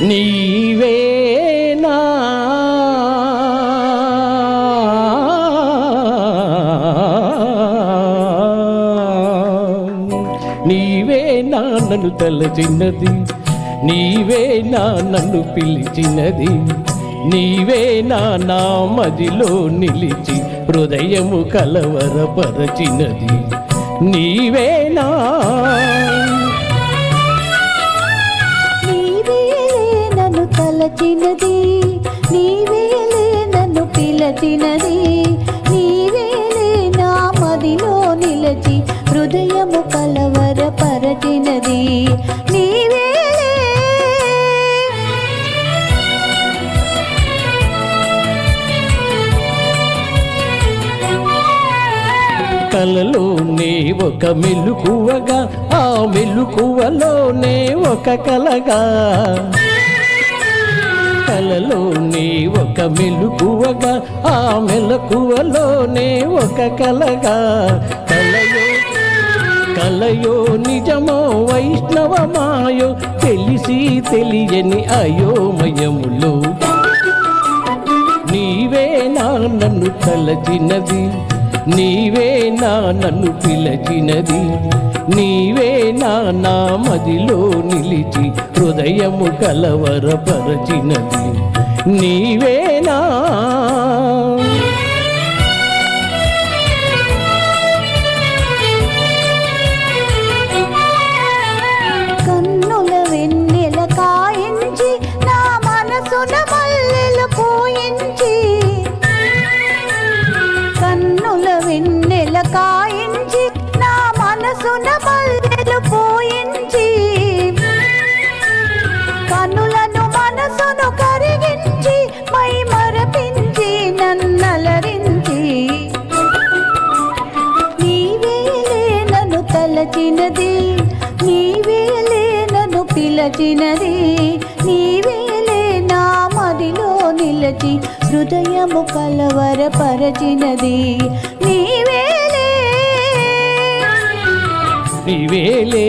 నీవేనా నీవేనా నన్ను తలచిన్నది, నీవేనా నన్ను పిలిచినది, నీవేనా నా మదిలో నిలిచి హృదయము కలవరపరచినది, నీవేనా నన్ను తలచినది, నీవేలే నన్ను పిలచినది, నీవేలే నా మదిలో నిలచి హృదయము కలవరపరచినది, నీవేలే కలలోనే ఒక మెలుకువగా, ఆ మెలుకువలోనే ఒక కలగా, కలలోనే ఒక మెలుకువగా, ఆ మెలకువలోనే ఒక కలగా, కలయో నిజమో వైష్ణవమాయో తెలిసి తెలియని అయోమయములో నీవేనా నన్ను తలచినది, నీవేనా నన్ను పిలచినది, నీవేనా నా మదిలో నిలిచి హృదయము కలవరపరచినది, నీవేనా కన్నుల వెన్నెల కాయించి నా మనసున మల్లెలు పూయించి, కన్నుల వెన్నెల కాయించి నా మనసున మల్లెలు పూయించి, కన్నులను మనసును కరిగించి మై మరపించి నన్నలరించి, నీవేలే నన్ను తలచినది, నీవేలే నన్ను పిలచినది, నీవేలే నా మదిలో నిలచి హృదయము కలవరపరచినది, నీవేలే నీవేలే